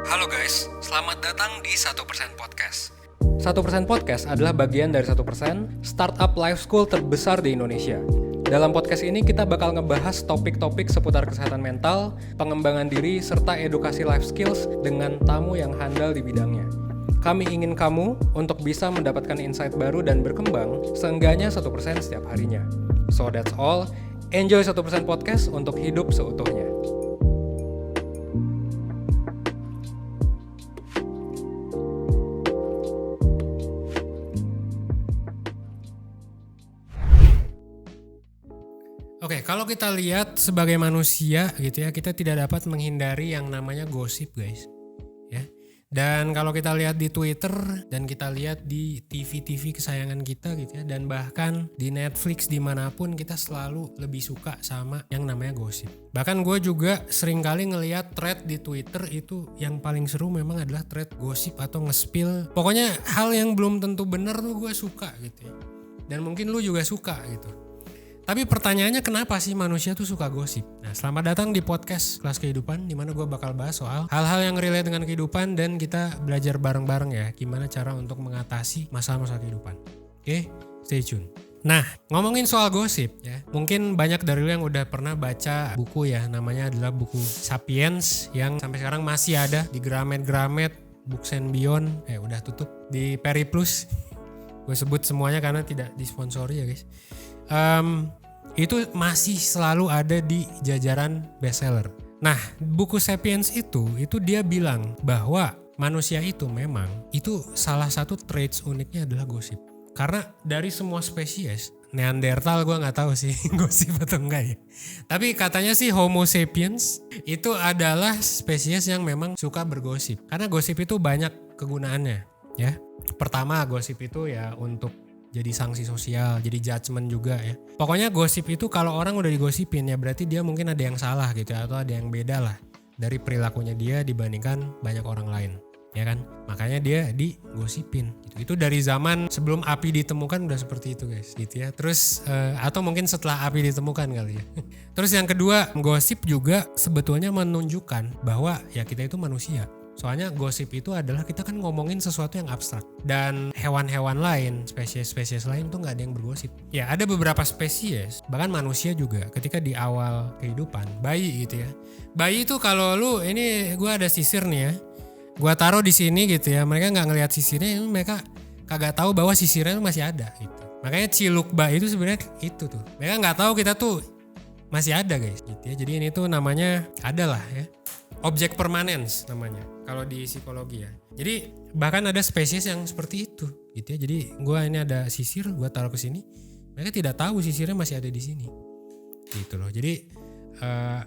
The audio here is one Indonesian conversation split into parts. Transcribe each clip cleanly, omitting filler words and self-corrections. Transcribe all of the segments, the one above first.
Halo guys, selamat datang di 1% Podcast. 1% Podcast adalah bagian dari 1% startup life school terbesar di Indonesia. Dalam podcast ini kita bakal ngebahas topik-topik seputar kesehatan mental, pengembangan diri, serta edukasi life skills dengan tamu yang handal di bidangnya. Kami ingin kamu untuk bisa mendapatkan insight baru dan berkembang seenggaknya 1% setiap harinya. So that's all. Enjoy 1% Podcast untuk hidup seutuhnya. Oke, kalau kita lihat sebagai manusia gitu ya, kita tidak dapat menghindari yang namanya gosip, guys. Ya. Dan kalau kita lihat di Twitter dan kita lihat di TV-TV kesayangan kita gitu ya, dan bahkan di Netflix dimanapun kita selalu lebih suka sama yang namanya gosip. Bahkan gue juga sering kali ngelihat thread di Twitter itu yang paling seru memang adalah thread gosip atau nge-spill. Pokoknya hal yang belum tentu benar tuh gue suka gitu ya. Dan mungkin lu juga suka gitu. Tapi pertanyaannya kenapa sih manusia tuh suka gosip? Nah, selamat datang di podcast Kelas Kehidupan, di mana gue bakal bahas soal hal-hal yang relate dengan kehidupan dan kita belajar bareng-bareng ya, gimana cara untuk mengatasi masalah-masalah kehidupan. Oke, stay tune. Nah, ngomongin soal gosip ya, mungkin banyak dari lu yang udah pernah baca buku ya, namanya adalah buku Sapiens yang sampai sekarang masih ada di Gramet, Books and Beyond, udah tutup, di Periplus. Gue sebut semuanya karena tidak disponsori ya guys. Itu masih selalu ada di jajaran bestseller. Nah, buku Sapiens itu dia bilang bahwa manusia itu memang itu salah satu traits uniknya adalah gosip. Karena dari semua spesies, Neanderthal gue nggak tahu sih gosip atau enggak ya. Tapi katanya sih Homo sapiens itu adalah spesies yang memang suka bergosip. Karena gosip itu banyak kegunaannya ya. Pertama, gosip itu ya untuk jadi sanksi sosial, jadi judgement juga ya. Pokoknya gosip itu kalau orang udah digosipin ya berarti dia mungkin ada yang salah gitu ya, atau ada yang beda lah dari perilakunya dia dibandingkan banyak orang lain, ya kan? Makanya dia digosipin. Itu dari zaman sebelum api ditemukan udah seperti itu guys, gitu ya. Terus atau mungkin setelah api ditemukan kali ya. Terus yang kedua, gosip juga sebetulnya menunjukkan bahwa ya kita itu manusia. Soalnya gosip itu adalah kita kan ngomongin sesuatu yang abstrak. Dan hewan-hewan lain, spesies-spesies lain tuh gak ada yang bergosip. Ya ada beberapa spesies, bahkan manusia juga ketika di awal kehidupan, bayi gitu ya. Bayi itu kalau lu, ini gue ada sisir nih ya. Gue taruh di sini gitu ya, mereka gak ngelihat sisirnya, mereka kagak tahu bahwa sisirnya masih ada gitu. Makanya ciluk bayi itu sebenarnya itu tuh. Mereka gak tahu kita tuh masih ada guys gitu ya. Jadi ini tuh namanya adalah ya. Objek permanens namanya kalau di psikologi ya. Jadi bahkan ada spesies yang seperti itu gitu ya. Jadi gue ini ada sisir, gue taruh ke sini, mereka tidak tahu sisirnya masih ada di sini. Gitu loh. Jadi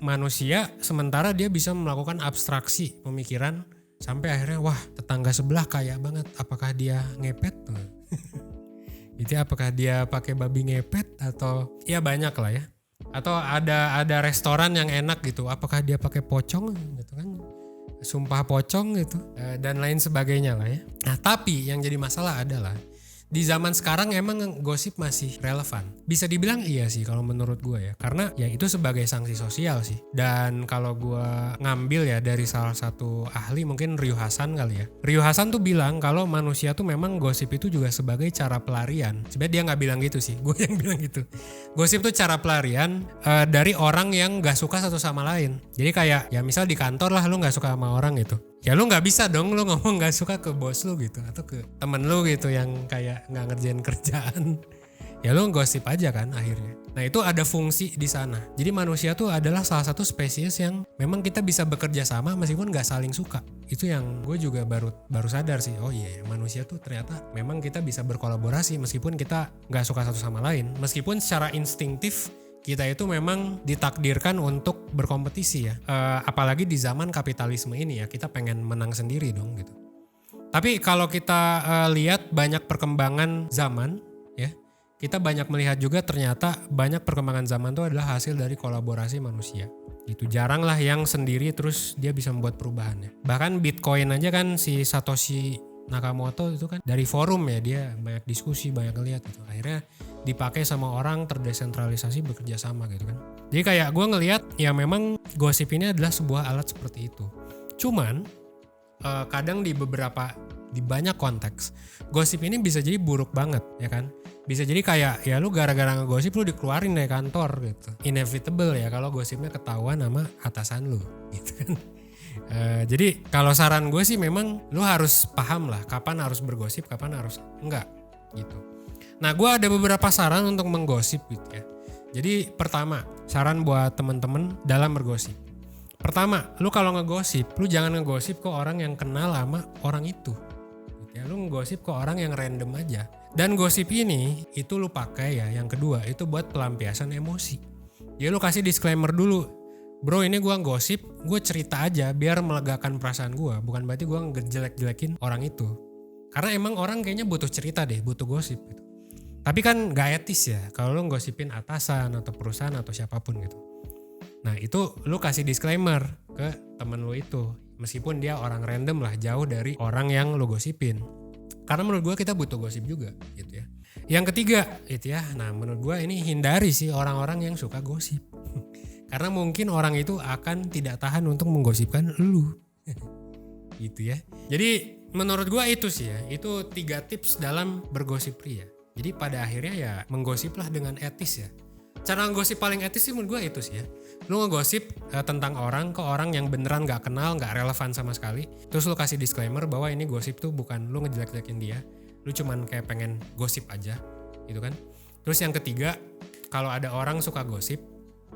manusia sementara dia bisa melakukan abstraksi pemikiran sampai akhirnya wah tetangga sebelah kaya banget, apakah dia ngepet? Gitu ya, apakah dia pakai babi ngepet atau ya banyak lah ya. Atau ada restoran yang enak gitu, apakah dia pakai pocong gitu kan, sumpah pocong gitu dan lain sebagainya lah ya. Nah tapi yang jadi masalah adalah di zaman sekarang emang gosip masih relevan. Bisa dibilang iya sih kalau menurut gue ya, karena ya itu sebagai sanksi sosial sih. Dan kalau gue ngambil ya dari salah satu ahli, mungkin Ryu Hasan kali ya. Ryu Hasan tuh bilang kalau manusia tuh memang gosip itu juga sebagai cara pelarian. Sebenarnya dia nggak bilang gitu sih, gue yang bilang gitu. Gosip tuh cara pelarian dari orang yang nggak suka satu sama lain. Jadi kayak ya misal di kantor lah lu nggak suka sama orang gitu. Ya lu gak bisa dong lu ngomong gak suka ke bos lu gitu, atau ke temen lu gitu yang kayak gak ngerjain kerjaan. Ya lu gosip aja kan akhirnya. Nah itu ada fungsi di sana. Jadi manusia tuh adalah salah satu spesies yang memang kita bisa bekerja sama meskipun gak saling suka. Itu yang gue juga baru sadar sih. Oh iya, manusia tuh ternyata memang kita bisa berkolaborasi meskipun kita gak suka satu sama lain. Meskipun secara instingtif kita itu memang ditakdirkan untuk berkompetisi ya. Apalagi di zaman kapitalisme ini ya, kita pengen menang sendiri dong gitu. Tapi kalau kita lihat banyak perkembangan zaman ya, kita banyak melihat juga ternyata banyak perkembangan zaman itu adalah hasil dari kolaborasi manusia. Itu jarang lah yang sendiri terus dia bisa membuat perubahan ya. Bahkan Bitcoin aja kan si Satoshi Nakamoto itu kan dari forum ya, dia banyak diskusi, banyak ngeliat gitu. Akhirnya dipakai sama orang terdesentralisasi bekerja sama gitu kan. Jadi kayak gue ngelihat ya memang gosip ini adalah sebuah alat seperti itu. Cuman kadang di banyak konteks gosip ini bisa jadi buruk banget ya kan. Bisa jadi kayak ya lu gara-gara ngegosip lu dikeluarin dari kantor gitu. Inevitable ya kalau gosipnya ketahuan sama atasan lu gitu kan. Jadi kalau saran gue sih memang lu harus paham lah kapan harus bergosip, kapan harus enggak gitu. Nah gue ada beberapa saran untuk menggosip gitu ya. Jadi pertama, saran buat temen-temen dalam bergosip. Pertama, lu kalau ngegosip, lu jangan ngegosip ke orang yang kenal sama orang itu. Ya, lu ngegosip ke orang yang random aja. Dan gosip ini, itu lu pakai ya, yang kedua, itu buat pelampiasan emosi. Jadi lu kasih disclaimer dulu. Bro ini gue ngegosip, gue cerita aja biar melegakan perasaan gue. Bukan berarti gue ngejelek-jelekin orang itu. Karena emang orang kayaknya butuh cerita deh, butuh gosip gitu. Tapi kan gak etis ya, kalau lu ngegosipin atasan atau perusahaan atau siapapun gitu. Nah itu lu kasih disclaimer ke temen lu itu. Meskipun dia orang random lah, jauh dari orang yang lu gosipin. Karena menurut gue kita butuh gosip juga gitu ya. Yang ketiga gitu ya, nah menurut gue ini hindari sih orang-orang yang suka gosip. Karena mungkin orang itu akan tidak tahan untuk menggosipkan lu. Gitu ya. Jadi menurut gue itu sih ya, itu 3 tips dalam bergosip pria. Jadi pada akhirnya ya menggosiplah dengan etis ya. Cara ngegosip paling etis sih menurut gue itu sih ya. Lu ngegosip tentang orang ke orang yang beneran gak kenal, gak relevan sama sekali. Terus lu kasih disclaimer bahwa ini gosip tuh bukan lu ngejelek-jelekin dia. Lu cuman kayak pengen gosip aja gitu kan. Terus yang ketiga, kalau ada orang suka gosip,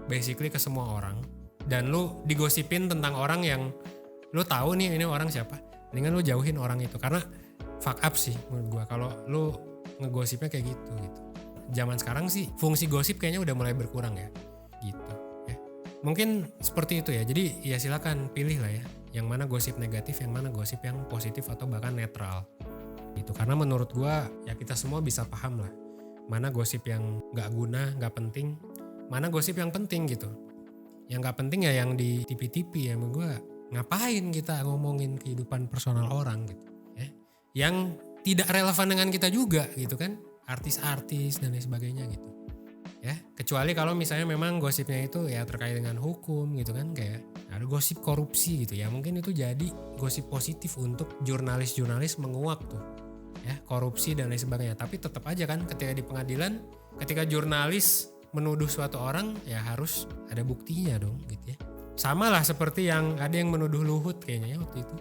basically ke semua orang. Dan lu digosipin tentang orang yang lu tahu nih ini orang siapa. Mendingan lu jauhin orang itu. Karena fuck up sih menurut gue kalau lu ngegosipnya kayak gitu. Zaman sekarang sih fungsi gosip kayaknya udah mulai berkurang ya gitu ya. Mungkin seperti itu ya. Jadi ya silakan pilih lah ya yang mana gosip negatif, yang mana gosip yang positif atau bahkan netral gitu. Karena menurut gua ya kita semua bisa paham lah mana gosip yang gak guna, gak penting, mana gosip yang penting gitu. Yang gak penting ya yang di TV-TV ya. Menurut gua ngapain kita ngomongin kehidupan personal orang gitu ya, yang tidak relevan dengan kita juga gitu kan, artis-artis dan lain sebagainya gitu ya. Kecuali kalau misalnya memang gosipnya itu ya terkait dengan hukum gitu kan, kayak ada gosip korupsi gitu ya, mungkin itu jadi gosip positif untuk jurnalis-jurnalis menguak tuh ya korupsi dan lain sebagainya. Tapi tetap aja kan ketika di pengadilan, ketika jurnalis menuduh suatu orang ya harus ada buktinya dong gitu ya. Sama lah seperti yang ada yang menuduh Luhut kayaknya ya waktu itu,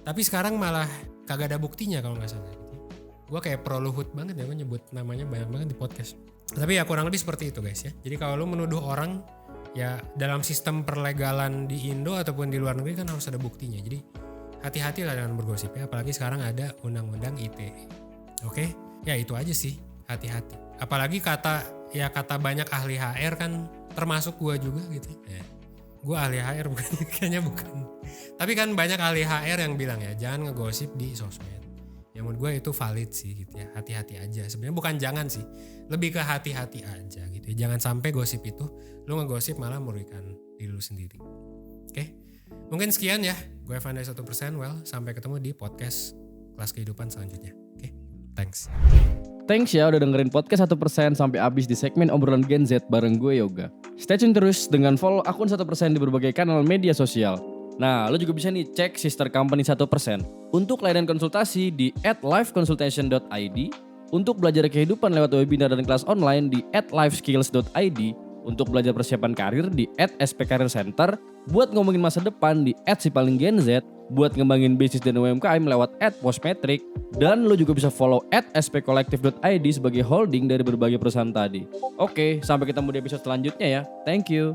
tapi sekarang malah kagak ada buktinya kalau nggak salah. Gue kayak pro Luhut banget ya, gue nyebut namanya banyak banget di podcast. Tapi ya kurang lebih seperti itu guys ya. Jadi kalau lu menuduh orang ya dalam sistem perlegalan di Indo ataupun di luar negeri kan harus ada buktinya. Jadi hati-hatilah dengan bergosip ya. Apalagi sekarang ada undang-undang ITE. Oke? Ya itu aja sih, hati-hati. Apalagi kata banyak ahli HR kan termasuk gue juga gitu ya. Gue ahli HR bukan, kayaknya bukan. Tapi kan banyak ahli HR yang bilang ya jangan ngegosip di sosmed. Ya menurut gue itu valid sih gitu ya, hati-hati aja. Sebenarnya bukan jangan sih, lebih ke hati-hati aja gitu ya. Jangan sampai gosip itu lu ngegosip malah merugikan diri lu sendiri. Oke, mungkin sekian ya. Gue Evan dari 1%. Well, sampai ketemu di podcast Kelas Kehidupan selanjutnya. Oke, thanks. Thanks ya udah dengerin podcast 1% sampai habis di segmen obrolan Gen Z bareng gue Yoga. Stay tune terus dengan follow akun 1% di berbagai kanal media sosial. Nah, lo juga bisa nih cek sister company 1% untuk layanan konsultasi di @liveconsultation.id, untuk belajar kehidupan lewat webinar dan kelas online di @liveskills.id, untuk belajar persiapan karir di @spcareercenter, buat ngomongin masa depan di @sipalinggenz, buat ngembangin bisnis dan UMKM lewat @postmetric, dan lo juga bisa follow @spcollective.id sebagai holding dari berbagai perusahaan tadi. Oke, sampai ketemu di episode selanjutnya ya. Thank you.